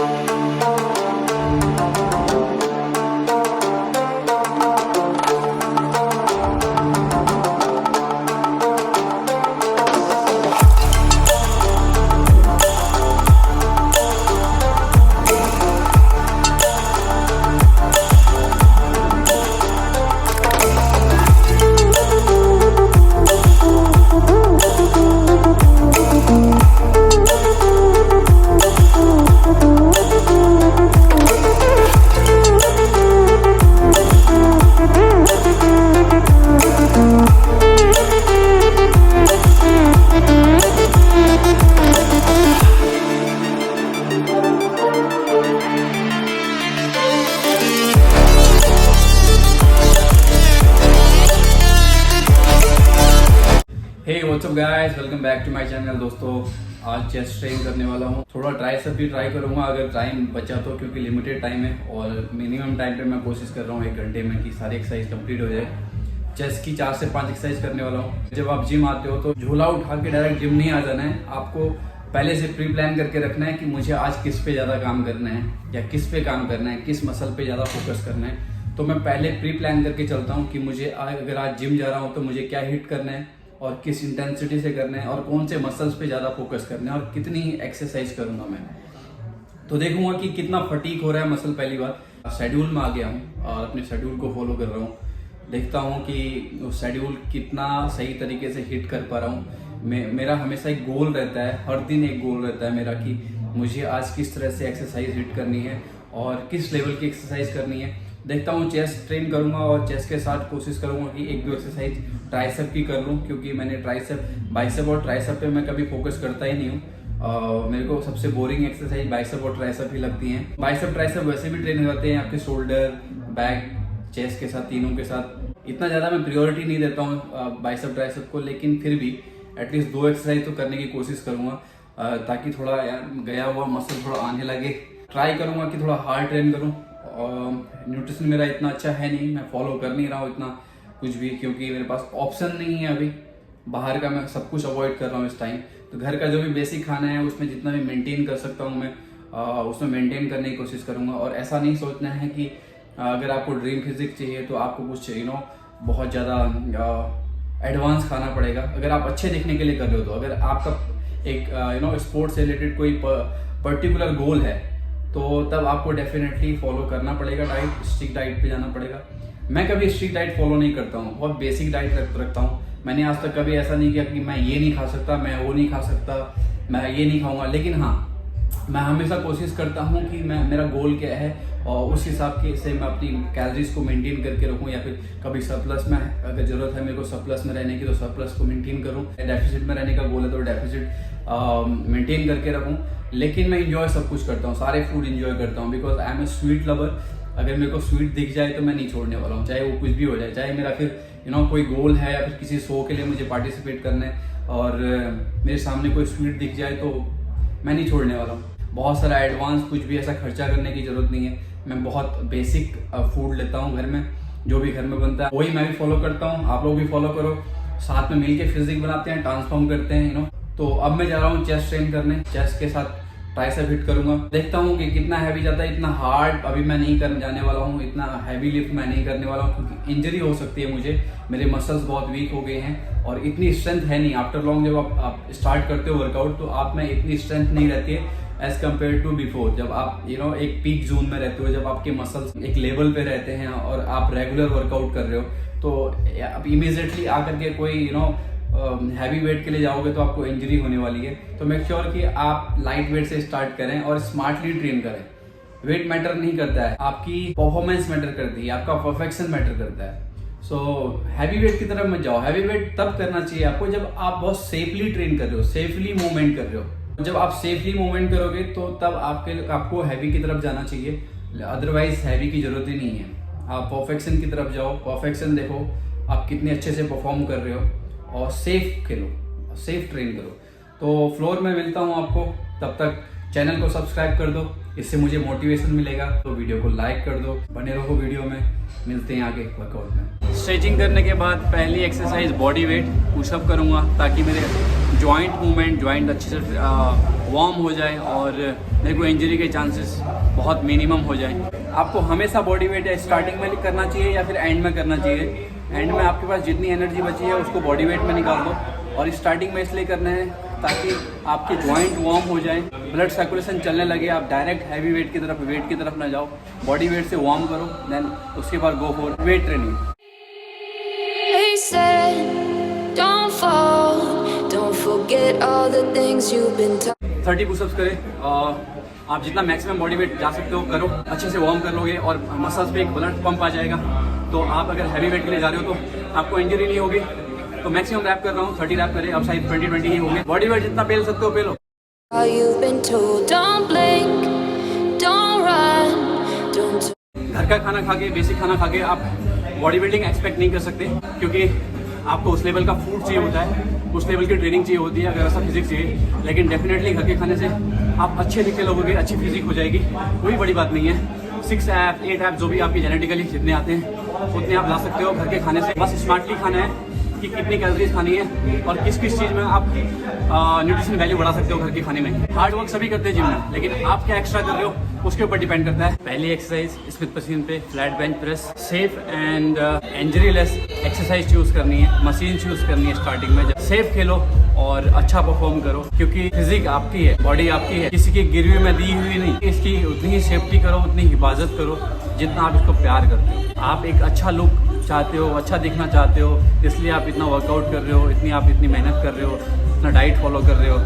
Hey what's up guys, welcome back to my channel. दोस्तों आज chest train करने वाला हूँ। थोड़ा ट्राइसेप भी ट्राई करूंगा अगर टाइम बचा तो, क्योंकि लिमिटेड टाइम है और मिनिमम टाइम पे मैं कोशिश कर रहा हूँ 1 घंटे में कि सारी एक्सरसाइज कंप्लीट हो जाए। चेस्ट की 4 से 5 एक्सरसाइज करने वाला हूँ। जब आप जिम आते हो तो झोला उठा के डायरेक्ट जिम नहीं आ जाना है, आपको पहले से प्री प्लान करके रखना है कि मुझे आज किस पे ज़्यादा काम करना है या किस पे काम करना है, किस मसल पे ज़्यादा फोकस करना है। तो मैं पहले प्री प्लान करके चलता हूँ कि मुझे अगर आज जिम जा रहा हूँ तो मुझे क्या हिट करना है और किस इंटेंसिटी से करना है और कौन से मसल्स पे ज़्यादा फोकस करना है और कितनी एक्सरसाइज करूँगा मैं। तो देखूंगा कि कितना फटीक हो रहा है मसल। पहली बार शेड्यूल में आ गया हूँ और अपने शेड्यूल को फॉलो कर रहा हूँ। देखता हूँ कि वो शेड्यूल कितना सही तरीके से हिट कर पा रहा हूँ। मेरा हमेशा एक गोल रहता है, हर दिन एक गोल रहता है मेरा कि मुझे आज किस तरह से एक्सरसाइज हिट करनी है और किस लेवल की एक्सरसाइज करनी है। देखता हूँ चेस्ट ट्रेन करूंगा और चेस्ट के साथ कोशिश करूंगा कि 1-2 एक्सरसाइज ट्राइसेप की कर लूँ, क्योंकि मैंने ट्राइसेप, बाइसेप और ट्राइसेप पे मैं कभी फोकस करता ही नहीं हूँ। मेरे को सबसे बोरिंग एक्सरसाइज बाइसेप और ट्राइसेप ही लगती हैं। बाइसेप ट्राइसेप वैसे भी ट्रेन करते हैं आपके शोल्डर, बैक, चेस्ट के साथ, तीनों के साथ। इतना ज़्यादा मैं प्रियोरिटी नहीं देता हूँ बाइसेप ट्राइसेप को, लेकिन फिर भी एटलीस्ट 2 एक्सरसाइज तो करने की कोशिश करूँगा ताकि थोड़ा गया हुआ मसल थोड़ा आने लगे। ट्राई करूँगा कि थोड़ा हार्ड ट्रेन करूँ। न्यूट्रिशन मेरा इतना अच्छा है नहीं, मैं फॉलो कर नहीं रहा हूँ इतना कुछ भी, क्योंकि मेरे पास ऑप्शन नहीं है अभी। बाहर का मैं सब कुछ अवॉइड कर रहा हूँ इस टाइम। तो घर का जो भी बेसिक खाना है उसमें जितना भी मेंटेन कर सकता हूँ मैं उसमें मेंटेन करने की कोशिश करूँगा। और ऐसा नहीं सोचना है कि अगर आपको ड्रीम फिजिक चाहिए तो आपको कुछ बहुत ज़्यादा एडवांस खाना पड़ेगा। अगर आप अच्छे दिखने के लिए कर रहे हो तो, अगर आपका एक स्पोर्ट्स से रिलेटेड कोई पर्टिकुलर गोल है तो तब आपको डेफिनेटली फॉलो करना पड़ेगा डाइट, स्ट्रिक्ट डाइट पे जाना पड़ेगा। मैं कभी स्ट्रिक्ट डाइट फॉलो नहीं करता हूँ, बहुत बेसिक डाइट रखता हूँ। मैंने आज तक कभी ऐसा नहीं किया कि मैं ये नहीं खा सकता, मैं वो नहीं खा सकता, मैं ये नहीं खाऊंगा। लेकिन हाँ, मैं हमेशा कोशिश करता हूँ कि मेरा गोल क्या है और उस हिसाब से मैं अपनी कैलोरीज को मेंटेन करके रखूँ, या फिर कभी सरप्लस में अगर जरूरत है मेरे को सरप्लस में रहने की तो सरप्लस को मेंटेन करूँ। डेफिसिट में रहने का गोल है तो डेफिसिट मेंटेन करके रखूँ। लेकिन मैं इंजॉय सब कुछ करता हूँ, सारे फूड इंजॉय करता हूँ, because I am a sweet lover. अगर मेरे को स्वीट दिख जाए तो मैं नहीं छोड़ने वाला हूँ, चाहे वो कुछ भी हो जाए। चाहे मेरा फिर कोई गोल है या फिर किसी शो के लिए मुझे पार्टिसिपेट करना है और मेरे सामने कोई स्वीट दिख जाए तो मैं नहीं छोड़ने वाला हूँ। बहुत सारा एडवांस कुछ भी ऐसा खर्चा करने की जरूरत नहीं है। मैं बहुत बेसिक फूड लेता हूँ घर में, जो भी घर में बनता है वही मैं भी फॉलो करता हूँ। आप लोग भी फॉलो करो, साथ में मिलके फिजिक बनाते हैं, ट्रांसफॉर्म करते हैं। तो अब मैं जा रहा हूँ चेस्ट ट्रेन करने, चेस्ट के साथ ट्राइसेप हिट करूंगा। देखता हूँ कि कितना हैवी जाता है। इतना हार्ड अभी मैं नहीं करने जाने वाला हूँ, इतना हैवी लिफ्ट मैं नहीं करने वाला हूँ, क्योंकि इंजरी हो सकती है मुझे। मेरे मसल्स बहुत वीक हो गए हैं और इतनी स्ट्रेंथ है नहीं। आफ्टर लॉन्ग जब आप स्टार्ट करते हो वर्कआउट तो आप में इतनी स्ट्रेंथ नहीं रहती है एज कम्पेयर टू बिफोर। जब आप एक पीक जोन में रहते हो, जब आपके मसल्स एक लेवल पे रहते हैं और आप रेगुलर वर्कआउट कर रहे हो, तो आप इमीडिएटली आकर के कोई हैवी वेट के लिए जाओगे तो आपको इंजरी होने वाली है। तो मेक श्योर कि आप लाइट वेट से स्टार्ट करें और स्मार्टली ट्रेन करें। वेट मैटर नहीं करता है, आपकी परफॉर्मेंस मैटर करती है, आपका परफेक्शन मैटर करता है। सो हैवी वेट की तरफ मत जाओ। हैवी वेट तब करना चाहिए आपको जब आप बहुत सेफली ट्रेन कर रहे हो, सेफली मूवमेंट कर रहे हो। जब आप सेफली मूवमेंट करोगे तो तब आपको हैवी की तरफ जाना चाहिए, अदरवाइज हैवी की जरूरत ही नहीं है। आप परफेक्शन की तरफ जाओ, परफेक्शन देखो आप कितने अच्छे से परफॉर्म कर रहे हो और सेफ खेलो, सेफ ट्रेन करो। तो फ्लोर में मिलता हूँ आपको, तब तक चैनल को सब्सक्राइब कर दो, इससे मुझे मोटिवेशन मिलेगा। तो वीडियो को लाइक कर दो, बने रहो वीडियो में, मिलते हैं आगे वर्कआउट में। स्ट्रेचिंग करने के बाद पहली एक्सरसाइज बॉडी वेट पुशअप करूँगा ताकि मेरे जॉइंट मूवमेंट, जॉइंट अच्छे से वार्म हो जाए और मेरे को इंजरी के चांसेस बहुत मिनिमम हो जाए। आपको हमेशा बॉडी वेट स्टार्टिंग में करना चाहिए या फिर एंड में करना चाहिए? एंड में आपके पास जितनी एनर्जी बची है उसको बॉडी वेट में निकाल दो, और स्टार्टिंग में इसलिए करना है ताकि आपके जॉइंट वार्म हो जाए, ब्लड सर्कुलेशन चलने लगे, आप डायरेक्ट हैवी वेट की तरफ ना जाओ, बॉडी वेट से वार्म करो, देन उसके बाद go for weight training. Don't fall, don't forget all the things you've been taught. 30 pushups करें। आप जितना मैक्सिमम बॉडी वेट जा सकते हो करो, अच्छे से वार्म कर लोगे और मसल्स पे एक ब्लड पंप आ जाएगा। तो आप अगर हैवी वेट के लिए जा रहे हो तो आपको इंजरी नहीं होगी। तो मैक्सिमम रैप कर रहा हूँ, 30 रैप करें। अब शायद 20-20 ही होंगे। बॉडी वेट जितना पेल सकते हो पेलो। घर का खाना खा के, बेसिक खाना खा के आप बॉडी बिल्डिंग एक्सपेक्ट नहीं कर सकते, क्योंकि आपको उस लेवल का फूड चाहिए होता है, उस लेवल की ट्रेनिंग चाहिए होती है, अगर ऐसा फिजिक्स चाहिए। लेकिन डेफिनेटली घर के खाने से आप अच्छे दिखते लोगोगे, अच्छी फिजिक हो जाएगी, कोई बड़ी बात नहीं है। 6 ऐप 8 ऐप जो भी आपकी जेनेटिकली जितने आते हैं उतने आप ला सकते हो घर के खाने से। बस स्मार्टली खाना है कि कितनी कैलोरीज खानी है और किस किस चीज़ में आप न्यूट्रिशन वैल्यू बढ़ा सकते हो घर के खाने में। हार्ड वर्क सभी करते हैं जिम में, लेकिन आप क्या एक्स्ट्रा कर रहे हो उसके ऊपर डिपेंड करता है। पहली एक्सरसाइज स्मिथ मशीन पे flat bench press, safe and injury less exercise choose करनी है, मशीन चूज करनी है स्टार्टिंग में। सेफ खेलो और अच्छा परफॉर्म करो, क्योंकि फिजिक आपकी है, बॉडी आपकी है, किसी की गिरवी में दी हुई नहीं। इसकी उतनी ही सेफ्टी करो, उतनी हिफाजत करो जितना आप इसको प्यार करते हो। आप एक अच्छा लुक चाहते हो, अच्छा दिखना चाहते हो, इसलिए आप इतना वर्कआउट कर रहे हो, आप इतनी मेहनत कर रहे हो, इतना डाइट फॉलो कर रहे हो।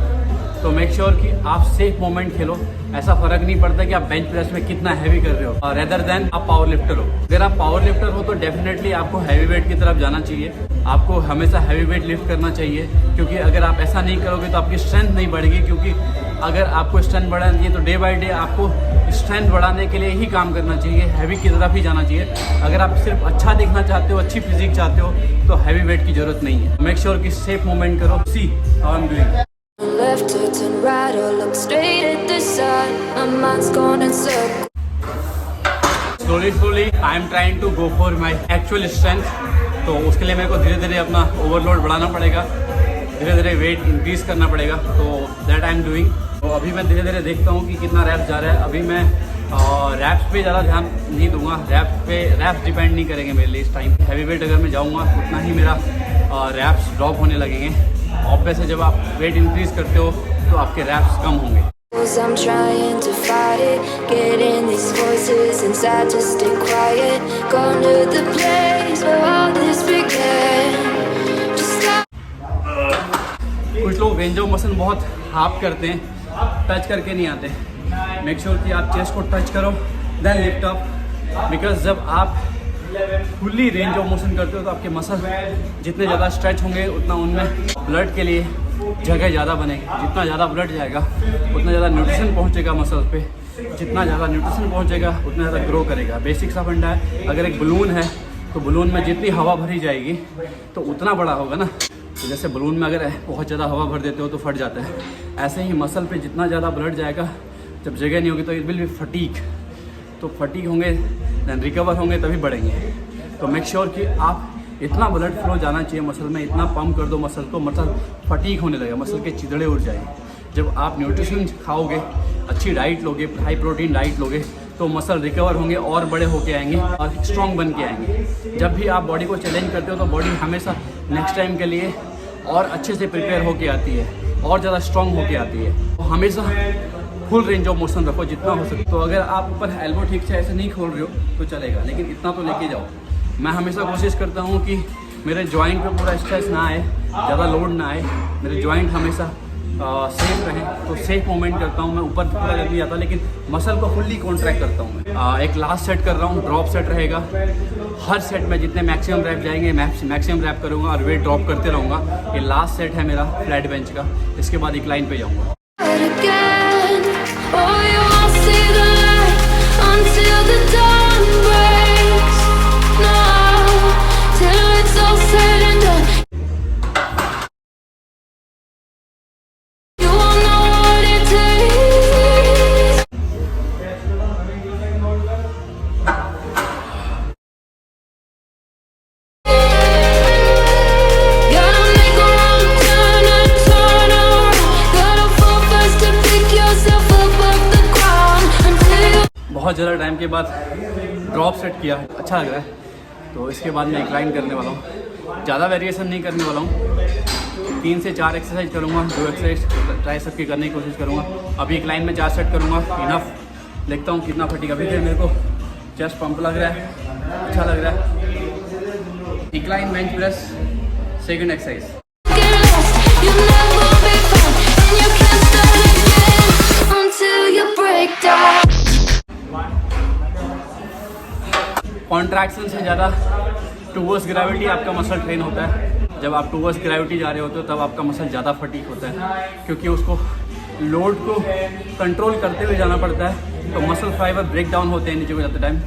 तो मेक श्योर कि आप सेफ मोमेंट खेलो। ऐसा फर्क नहीं पड़ता कि आप बेंच प्रेस में कितना हैवी कर रहे हो, रेदर देन आप पावर लिफ्टर हो। अगर आप पावर लिफ्टर हो तो डेफिनेटली आपको हैवी वेट की तरफ जाना चाहिए। आपको हमेशा हैवी वेट लिफ्ट करना चाहिए, क्योंकि अगर आप ऐसा नहीं करोगे तो आपकी स्ट्रेंथ नहीं बढ़ेगी। क्योंकि अगर आपको स्ट्रेंथ बढ़ानी है तो डे बाय डे आपको स्ट्रेंथ बढ़ाने के लिए ही काम करना चाहिए, हैवी की तरफ ही जाना चाहिए। अगर आप सिर्फ अच्छा दिखना चाहते हो, अच्छी फिजिक चाहते हो, तो हैवी वेट की जरूरत नहीं है। मेक श्योर कि सेफ मूवमेंट करो। See how I am doing. Left or turn right or look straight at the sun. My mind's gone in circles. Slowly I am trying to go for my actual strength. तो उसके लिए मेरे को धीरे धीरे अपना overload बढ़ाना पड़ेगा, धीरे धीरे वेट इंक्रीज करना पड़ेगा। तो दैट आई एम डूइंग। तो अभी मैं धीरे धीरे देखता हूँ कि कितना रैप्स जा रहा है। अभी मैं रैप्स पे ज़्यादा ध्यान नहीं दूंगा, रैप्स डिपेंड नहीं करेंगे मेरे लिए इस टाइम। हैवी वेट अगर मैं जाऊँगा उतना ही मेरा रैप्स ड्रॉप होने लगेंगे। ऑब्वियस है, जब आप वेट इंक्रीज करते हो तो आपके रैप्स कम होंगे। I'm trying to fight it, getting these voices inside to stay quiet. Gone to the place where all this began. कुछ लोग रेंज ऑफ मोशन बहुत हाफ करते हैं, टच करके नहीं आते। मेक श्योर कि आप चेस्ट को टच करो, देन लिफ्ट अप। बिकॉज जब आप फुल्ली रेंज ऑफ मोशन करते हो तो आपके मसल जितने ज़्यादा स्ट्रेच होंगे उतना उनमें ब्लड के लिए जगह ज़्यादा बनेगी। जितना ज़्यादा ब्लड जाएगा उतना ज़्यादा न्यूट्रिशन पहुंचेगा मसल पे, जितना ज़्यादा न्यूट्रिशन पहुंचेगा उतना ज़्यादा ग्रो करेगा। बेसिक सा फंडा है। अगर एक बलून है तो बलून में जितनी हवा भरी जाएगी तो उतना बड़ा होगा ना। तो जैसे बलून में अगर बहुत ज़्यादा हवा भर देते हो तो फट जाता है, ऐसे ही मसल पे जितना ज़्यादा ब्लड जाएगा, जब जगह नहीं होगी तो इट विल बी फटीक। तो फटीक होंगे, देन रिकवर होंगे, तभी बढ़ेंगे। तो मेक श्योर कि आप इतना ब्लड फ्लो जाना चाहिए मसल में, इतना पंप कर दो मसल को, मसल फटीक होने लगे, मसल के चिदड़े उड़ जाए। जब आप न्यूट्रिशन खाओगे, अच्छी डाइट लोगे, हाई प्रोटीन डाइट लोगे, तो मसल रिकवर होंगे और बड़े होके आएंगे और स्ट्रॉन्ग बन के आएंगे। जब भी आप बॉडी को चैलेंज करते हो तो बॉडी हमेशा नेक्स्ट टाइम के लिए और अच्छे से प्रिपेयर होके आती है और ज़्यादा स्ट्रॉन्ग होके आती है। तो हमेशा फुल रेंज ऑफ मोशन रखो जितना हो सके। तो अगर आप ऊपर एल्बो ठीक से ऐसे नहीं खोल रहे हो तो चलेगा, लेकिन इतना तो लेके जाओ। मैं हमेशा कोशिश करता हूँ कि मेरे जॉइंट पे पूरा स्ट्रेस ना आए, ज़्यादा लोड ना आए, मेरे जॉइंट हमेशा सेफ रहें। तो सेफ मूवमेंट करता हूँ मैं, ऊपर पूरा जल्दी आता, लेकिन मसल को फुल्ली कॉन्ट्रैक्ट करता हूँ मैं। एक लास्ट सेट कर रहा हूँ, ड्रॉप सेट रहेगा। हर सेट में जितने मैक्सिमम रैप जाएंगे मैक्सिमम रैप करूँगा और वेट ड्रॉप करते रहूँगा। ये लास्ट सेट है मेरा फ्लैट बेंच का, इसके बाद एक लाइन पे जाऊँगा। Gotta make a wrong turn and turn around. Gotta fall fast to pick बहुत ज़्यादा टाइम के बाद ड्रॉप सेट किया, अच्छा लग रहा है। तो इसके बाद मैं इंक्लाइन करने वाला हूँ, ज़्यादा वेरिएशन नहीं करने वाला हूँ। 3 से 4 एक्सरसाइज करूँगा, 2 एक्सरसाइज ट्राइसेप की करने की कोशिश करूँगा। अभी इंक्लाइन में 4 सेट करूँगा, इनफ। देखता हूँ कितना फटीग। अभी फिर मेरे को चेस्ट पंप लग रहा है, अच्छा लग रहा है। Incline bench press second exercise. Contraction से ज़्यादा टूवर्ड्स ग्रेविटी आपका मसल ट्रेन होता है। जब आप टूवर्ड्स ग्रेविटी जा रहे होते हो तब आपका मसल ज़्यादा फटीग होता है, क्योंकि उसको लोड को कंट्रोल करते हुए जाना पड़ता है। तो मसल फाइबर ब्रेक डाउन होते हैं नीचे को जाते टाइम।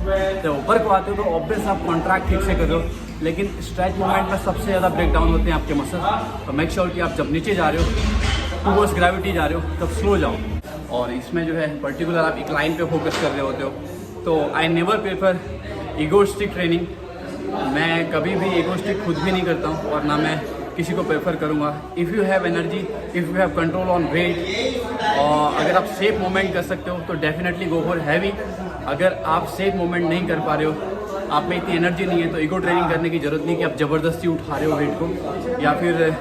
तो ऊपर को आते हो तो ऑब्वियस आप कॉन्ट्रैक्ट ठीक से कर रहे हो, लेकिन स्ट्रेच मूवमेंट में सबसे ज़्यादा ब्रेक डाउन होते हैं आपके मसल। तो मेक श्योर कि आप जब नीचे जा रहे हो, टूवर्ड्स ग्रेविटी जा रहे हो, तब स्लो जाओ। और इसमें जो है पर्टिकुलर आप इंक्लाइन पे फोकस कर रहे होते हो। तो I never prefer egoistic training. मैं कभी भी ईगोस्टिक खुद भी नहीं करता हूँ और ना मैं किसी को प्रेफर करूँगा। If you have energy, if you have control on weight, और अगर आप सेफ मूवमेंट कर सकते हो तो डेफिनेटली गो फॉर हैवी। अगर आप सेफ मूवमेंट नहीं कर पा रहे हो, आप में इतनी एनर्जी नहीं है, तो ईगो ट्रेनिंग करने की ज़रूरत नहीं कि आप ज़बरदस्ती उठा रहे हो वेट को, या फिर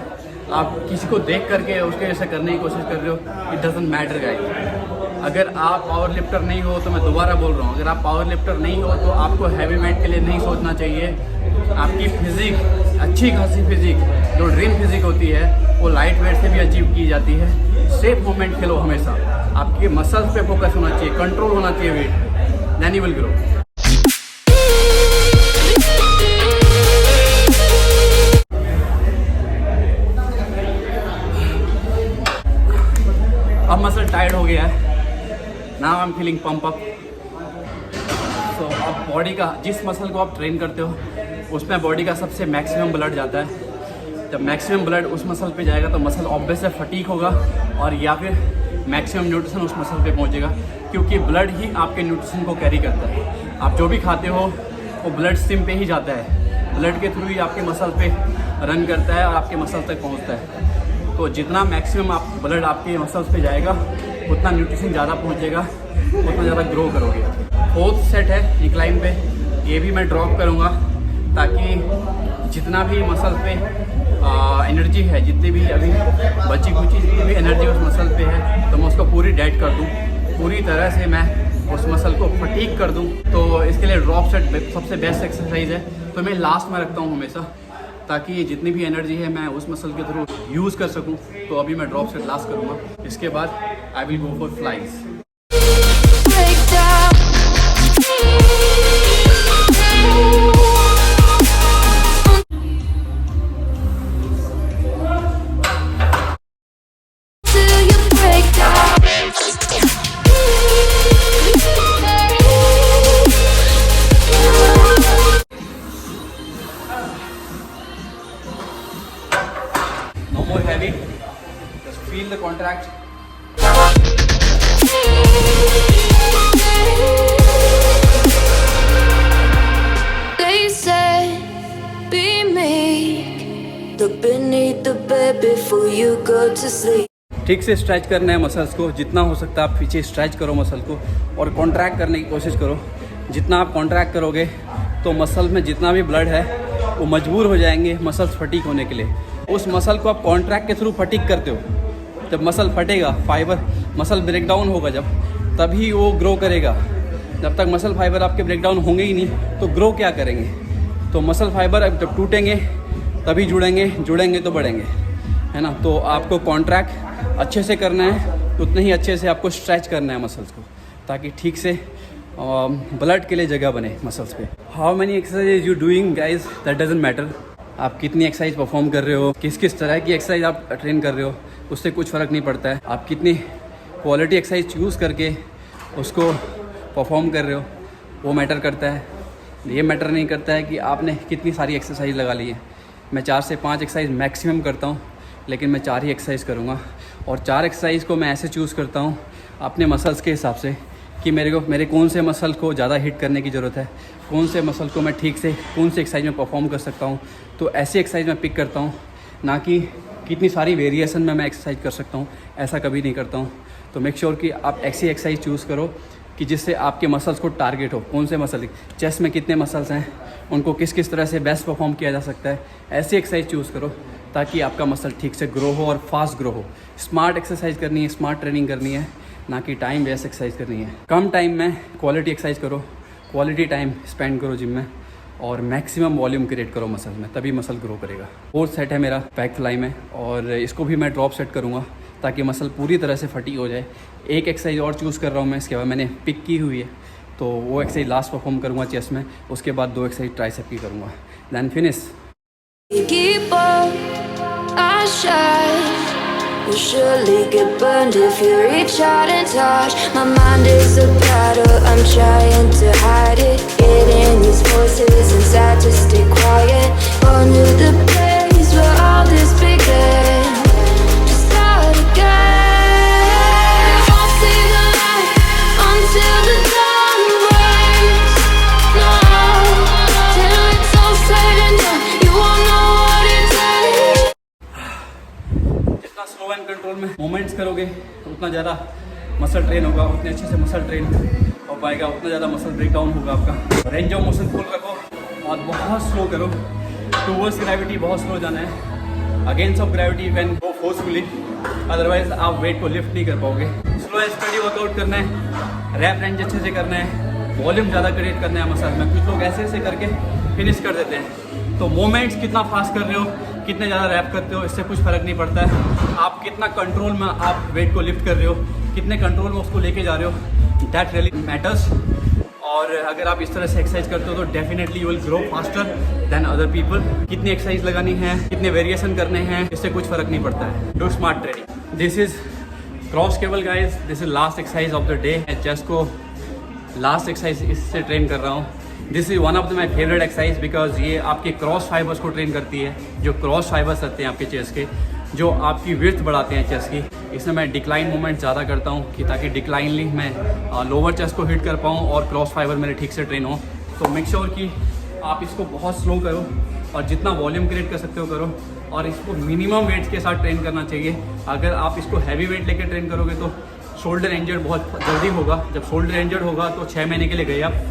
आप किसी को देख करके उसके जैसा करने की कोशिश कर रहे हो। It doesn't matter guys. अगर आप पावर लिफ्टर नहीं हो, तो मैं दोबारा बोल रहा हूँ, अगर आप पावर लिफ्टर नहीं हो तो आपको हैवी वेट के लिए नहीं सोचना चाहिए। आपकी फिजिक, अच्छी खासी फिजिक, जो ड्रीम फिजिक होती है, वो लाइट वेट से भी अचीव की जाती है। सेफ मूवमेंट खेलो हमेशा। आपके मसल्स पे फोकस होना चाहिए, कंट्रोल होना चाहिए weight, then you will grow. अब मसल टाइट हो गया है, now I am feeling pump up. So अब बॉडी का, जिस मसल को आप ट्रेन करते हो उसमें बॉडी का सबसे मैक्सिमम ब्लड जाता है। जब मैक्सिमम ब्लड उस मसल पे जाएगा तो मसल ऑब्वियस से फटीक होगा, और या फिर मैक्सिमम न्यूट्रिशन उस मसल पे पहुंचेगा, क्योंकि ब्लड ही आपके न्यूट्रिशन को कैरी करता है। आप जो भी खाते हो वो ब्लड स्ट्रीम पे ही जाता है, ब्लड के थ्रू ही आपके मसल पे रन करता है और आपके मसल तक पहुँचता है। तो जितना मैक्सिमम आप ब्लड आपके मसल्स पे जाएगा, उतना न्यूट्रिशन ज़्यादा पहुँचेगा, उतना ज़्यादा ग्रो करोगे। 4th सेट है इंक्लाइन पे, ये भी मैं ड्रॉप करूँगा, ताकि जितना भी मसल पे एनर्जी है, जितनी भी अभी बची कुची जितनी भी एनर्जी उस मसल पे है, तो मैं उसको पूरी डेड कर दूँ, पूरी तरह से मैं उस मसल को फटीक कर दूँ। तो इसके लिए ड्रॉप सेट सबसे बेस्ट एक्सरसाइज है। तो मैं लास्ट में रखता हूँ हमेशा, ताकि जितनी भी एनर्जी है मैं उस मसल के थ्रू यूज़ कर सकूं। तो अभी मैं ड्रॉप सेट लास्ट करूंगा, इसके बाद I will go for flies. No more heavy, just feel the contract. They say be meek, look beneath the bed before you go to sleep. ठीक से स्ट्रेच करना है मसल्स को, जितना हो सकता है आप पीछे स्ट्रेच करो मसल को, और कॉन्ट्रैक्ट करने की कोशिश करो। जितना आप कॉन्ट्रैक्ट करोगे तो मसल में जितना भी ब्लड है वो मजबूर हो जाएंगे मसल्स फटीक होने के लिए। उस मसल को आप कॉन्ट्रैक्ट के थ्रू फटीक करते हो। जब मसल फटेगा, फाइबर मसल ब्रेक डाउन होगा जब, तभी वो ग्रो करेगा। जब तक मसल फाइबर आपके ब्रेक डाउन होंगे ही नहीं तो ग्रो क्या करेंगे। तो मसल फाइबर जब टूटेंगे तभी जुड़ेंगे, जुड़ेंगे तो बढ़ेंगे, है ना। तो आपको कॉन्ट्रैक्ट अच्छे से करना है, उतने ही अच्छे से आपको स्ट्रेच करना है मसल्स को, ताकि ठीक से ब्लड के लिए जगह बने मसल्स पे। How many exercise you doing guys, that doesn't matter. आप कितनी एक्सरसाइज परफॉर्म कर रहे हो, किस किस तरह की एक्सरसाइज आप ट्रेन कर रहे हो, उससे कुछ फ़र्क नहीं पड़ता है। आप कितनी क्वालिटी एक्सरसाइज चूज़ करके उसको परफॉर्म कर रहे हो, वो मैटर करता है। ये मैटर नहीं करता है कि आपने कितनी सारी एक्सरसाइज लगा ली है। मैं 4 से 5 एक्सरसाइज मैक्सिमम करता हूँ, लेकिन मैं 4 ही एक्सरसाइज करूँगा। और 4 एक्सरसाइज को मैं ऐसे चूज़ करता हूँ अपने मसल्स के हिसाब से, कि मेरे कौन से मसल को ज़्यादा हिट करने की ज़रूरत है, कौन से मसल को मैं ठीक से कौन से एक्सरसाइज में परफॉर्म कर सकता हूँ। तो ऐसी एक्सरसाइज मैं पिक करता हूँ, ना कि कितनी सारी वेरिएशन में मैं एक्सरसाइज कर सकता हूँ, ऐसा कभी नहीं करता हूँ। तो मेक श्योर कि आप ऐसी एक्सरसाइज चूज़ करो कि जिससे आपके मसल्स को टारगेट हो। कौन से मसल, चेस्ट में कितने मसल्स हैं, उनको किस किस तरह से बेस्ट परफॉर्म किया जा सकता है, ऐसी एक्सरसाइज चूज़ करो ताकि आपका मसल ठीक से ग्रो हो और फास्ट ग्रो हो। स्मार्ट एक्सरसाइज करनी है, स्मार्ट ट्रेनिंग करनी है, ना कि टाइम वेस्ट एक्सरसाइज करनी है। कम टाइम में क्वालिटी एक्सरसाइज करो, क्वालिटी टाइम स्पेंड करो जिम में, और मैक्सिमम वॉल्यूम क्रिएट करो मसल में, तभी मसल ग्रो करेगा। 4th सेट है मेरा बैक फ्लाई में, और इसको भी मैं ड्रॉप सेट करूँगा ताकि मसल पूरी तरह से फटी हो जाए। एक एक्सरसाइज और चूज़ कर रहा हूँ मैं, इसके बाद मैंने पिक की हुई है, तो वो एक्सरसाइज लास्ट परफॉर्म करूँगा चेस्ट में, उसके बाद 2 एक्सरसाइज ट्राइसेप की करूँगा, then finish. Keep on, I shine. You'll surely get burned if you reach out and touch. My mind is a battle, I'm trying to hide it. Getting these voices inside to stay quiet. On to the place where all this began. To start again. I'll see the light until the dawn breaks. No, till it's all said and done, you won't know what it takes. जितना slow and control में movements करोगे उतना ज़्यादा muscle train होगा, उतने अच्छे से muscle train हो पाएगा, उतना ज़्यादा मसल ब्रेक डाउन होगा आपका। रेंज ऑफ मोशन फुल रखो और बहुत स्लो करो। टूवर्ड्स ग्रेविटी बहुत स्लो जाना है, against of gravity you can go forcefully, otherwise आप वेट को लिफ्ट नहीं कर पाओगे। स्लो एंड स्टडी वर्कआउट करना है, रैप रेंज अच्छे से करना है, वॉल्यूम ज़्यादा क्रिएट करना है मसल में। कुछ लोग ऐसे ऐसे करके फिनिश कर देते हैं, तो मोमेंट्स कितना फास्ट कर रहे हो, कितने ज़्यादा रैप करते हो, इससे कुछ फ़र्क नहीं पड़ता है। आप कितना कंट्रोल में आप वेट को लिफ्ट कर रहे हो, कितने कंट्रोल में उसको लेके जा रहे हो, दैट रियली मैटर्स। और अगर आप इस तरह से एक्सरसाइज करते हो तो definitely you will grow faster than other people. कितनी एक्सरसाइज लगानी है, कितने वेरिएशन करने हैं, इससे कुछ फ़र्क नहीं पड़ता है। Do smart training. This is cross cable guys, this is last exercise of the day. Chest को लास्ट एक्सरसाइज इससे ट्रेन कर रहा हूँ। This is one of the my favourite exercise because ये आपके क्रॉस फाइबर्स को ट्रेन करती है। जो क्रॉस फाइबर्स रहते हैं आपके चेस्ट के, जो आपकी विड्थ बढ़ाते हैं चेस्ट की, इसमें मैं डिक्लाइन मूवमेंट ज़्यादा करता हूँ कि ताकि डिक्लाइनली मैं लोअर चेस्ट को हिट कर पाऊँ और क्रॉस फाइबर मेरे ठीक से ट्रेन हो। तो मेक श्योर कि आप इसको बहुत स्लो करो और जितना वॉल्यूम क्रिएट कर सकते हो करो, और इसको मिनिमम वेट्स के साथ ट्रेन करना चाहिए। अगर आप इसको हैवी वेट लेकर ट्रेन करोगे तो शोल्डर इंजर्ड बहुत जल्दी होगा। जब शोल्डर इंजर्ड होगा तो 6 महीने के लिए गए आप।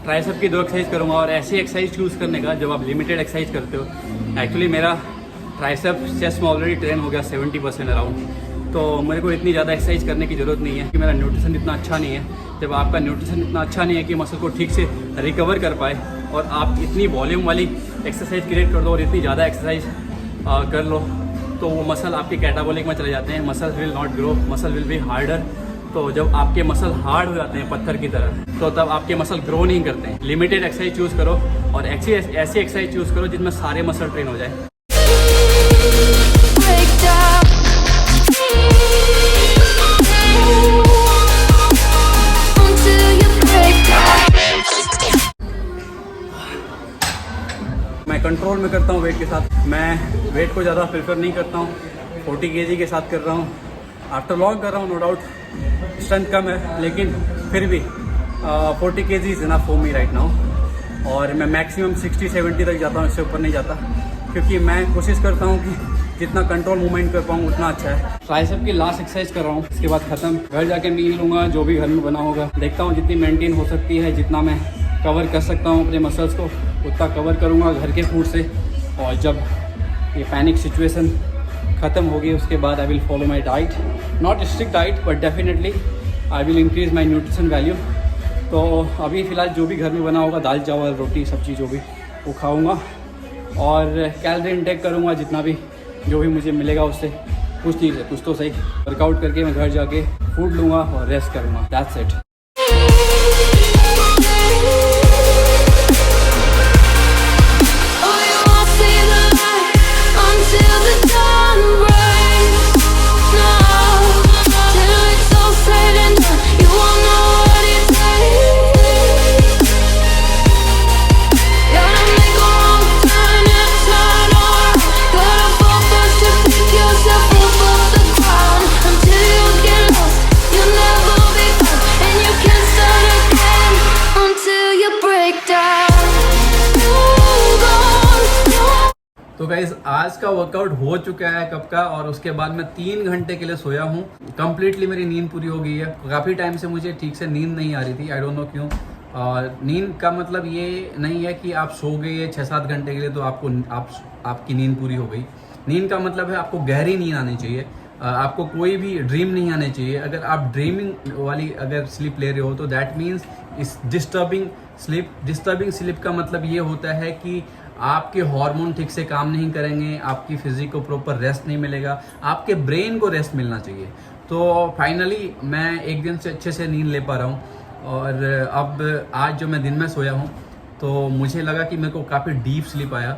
ट्राइसेप की 2 एक्सरसाइज करूँगा, और ऐसी एक्सरसाइज चूज़ करने का जब आप लिमिटेड एक्सरसाइज करते हो। एक्चुअली मेरा ट्राइसेप चेस्ट में ऑलरेडी ट्रेन हो गया 70% अराउंड, तो मेरे को इतनी ज़्यादा एक्सरसाइज करने की ज़रूरत नहीं है कि मेरा न्यूट्रिशन इतना अच्छा नहीं है। जब आपका न्यूट्रिशन इतना अच्छा नहीं है कि मसल को ठीक से रिकवर कर पाए, और आप इतनी वॉल्यूम वाली एक्सरसाइज क्रिएट कर दो और इतनी ज़्यादा एक्सरसाइज कर लो, तो वो मसल आपके कैटाबॉलिक में चले जाते हैं। Muscle will not grow, muscle will be harder. तो जब आपके मसल हार्ड हो जाते हैं पत्थर की तरह, तो तब आपके मसल ग्रो नहीं करते हैं। लिमिटेड एक्सरसाइज चूज़ करो और ऐसी एक्सरसाइज चूज़ करो जिसमें सारे मसल ट्रेन हो जाए। मैं कंट्रोल में करता हूँ वेट के साथ। मैं वेट को ज़्यादा प्रेफर नहीं करता हूँ। 40 kg के साथ कर रहा हूँ, आफ्टर लॉन्ग कर रहा हूँ। नो डाउट स्ट्रेंथ कम है, लेकिन फिर भी 40 kg is enough for me right now. और मैं मैक्सिमम 60-70 तक जाता हूँ, इससे ऊपर नहीं जाता, क्योंकि मैं कोशिश करता हूँ कि जितना कंट्रोल मूवमेंट कर पाऊँ उतना अच्छा है। ट्राइसेप की लास्ट एक्सरसाइज कर रहा हूँ, इसके बाद ख़त्म। घर जाके मील लूँगा, जो भी घर में बना होगा। देखता हूँ जितनी मेंटेन हो सकती है, जितना मैं कवर कर सकता हूँ अपने मसल्स को, उतना कवर करूँगा घर के फूड से। और जब ये पैनिक सिचुएशन ख़त्म होगी उसके बाद I will follow my diet, not strict diet but definitely I will increase my nutrition value. तो अभी फ़िलहाल जो भी घर में बना होगा, दाल चावल रोटी सब्जी जो भी, वो खाऊँगा और कैलोरी इंटेक करूँगा जितना भी, जो भी मुझे मिलेगा उससे कुछ चीज़ है, कुछ तो सही। वर्कआउट करके मैं घर जाके फूड लूँगा और रेस्ट करूँगा, दैट्स इट। आज का वर्कआउट हो चुका है कब का, और उसके बाद मैं 3 घंटे के लिए सोया हूँ। कंप्लीटली मेरी नींद पूरी हो गई है। काफ़ी टाइम से मुझे ठीक से नींद नहीं आ रही थी, आई डोंट नो क्यों। और नींद का मतलब ये नहीं है कि आप सो गए 6-7 घंटे के लिए तो आपकी नींद पूरी हो गई। नींद का मतलब है आपको गहरी नींद आनी चाहिए, आपको कोई भी ड्रीम नहीं आने चाहिए। अगर आप ड्रीमिंग वाली अगर स्लीप ले रहे हो तो दैट मीन्स इस डिस्टर्बिंग स्लीप। डिस्टर्बिंग स्लीप का मतलब ये होता है कि आपके हार्मोन ठीक से काम नहीं करेंगे, आपकी फिजिक को प्रॉपर रेस्ट नहीं मिलेगा, आपके ब्रेन को रेस्ट मिलना चाहिए। तो फाइनली मैं एक दिन से अच्छे से नींद ले पा रहा हूँ। और अब आज जो मैं दिन में सोया हूँ तो मुझे लगा कि मेरे को काफ़ी डीप स्लीप आया,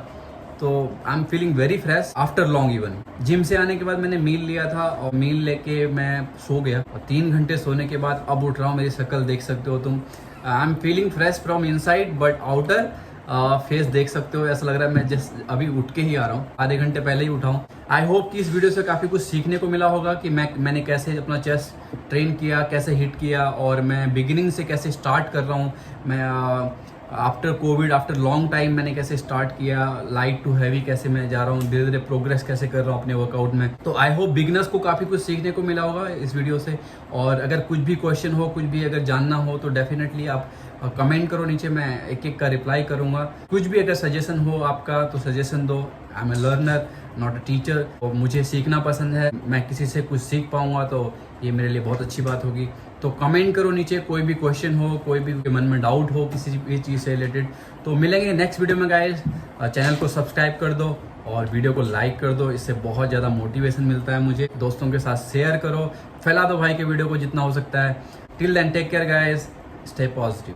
तो आई am feeling very fresh after long even. Gym से आने के बाद मैंने मील लिया था और मील लेके मैं सो गया, और 3 घंटे सोने के बाद अब उठ रहा हूँ। मेरी शक्ल देख सकते हो तुम। आई am feeling fresh from inside, but outer face देख सकते हो, ऐसा लग रहा है मैं जस्ट अभी उठ के ही आ रहा हूँ, आधे घंटे पहले ही उठा हूँ। आई होप कि इस वीडियो से काफ़ी कुछ सीखने को मिला होगा कि मैंने कैसे अपना चेस्ट ट्रेन किया, कैसे हिट किया, और मैं बिगिनिंग से कैसे स्टार्ट कर रहा हूँ। मैं after Covid, after long time मैंने कैसे स्टार्ट किया, लाइट टू हैवी कैसे मैं जा रहा हूँ, धीरे धीरे प्रोग्रेस कैसे कर रहा हूँ अपने वर्कआउट में। तो आई होप बिगिनर्स को काफ़ी कुछ सीखने को मिला होगा इस वीडियो से। और अगर कुछ भी क्वेश्चन हो, कुछ भी अगर जानना हो तो डेफिनेटली आप कमेंट करो नीचे, मैं एक एक का रिप्लाई करूँगा। कुछ भी अगर सजेशन हो आपका तो सजेशन दो। I am a learner not a teacher, और मुझे सीखना पसंद है। मैं किसी से कुछ सीख पाऊँगा तो ये मेरे लिए बहुत अच्छी बात होगी। तो कमेंट करो नीचे, कोई भी क्वेश्चन हो, कोई भी मन में डाउट हो किसी भी चीज़ से रिलेटेड। तो मिलेंगे नेक्स्ट वीडियो में गाइस। चैनल को सब्सक्राइब कर दो और वीडियो को लाइक कर दो, इससे बहुत ज़्यादा मोटिवेशन मिलता है मुझे। दोस्तों के साथ शेयर करो, फैला दो भाई के वीडियो को जितना हो सकता है। Till then take care guys, stay positive.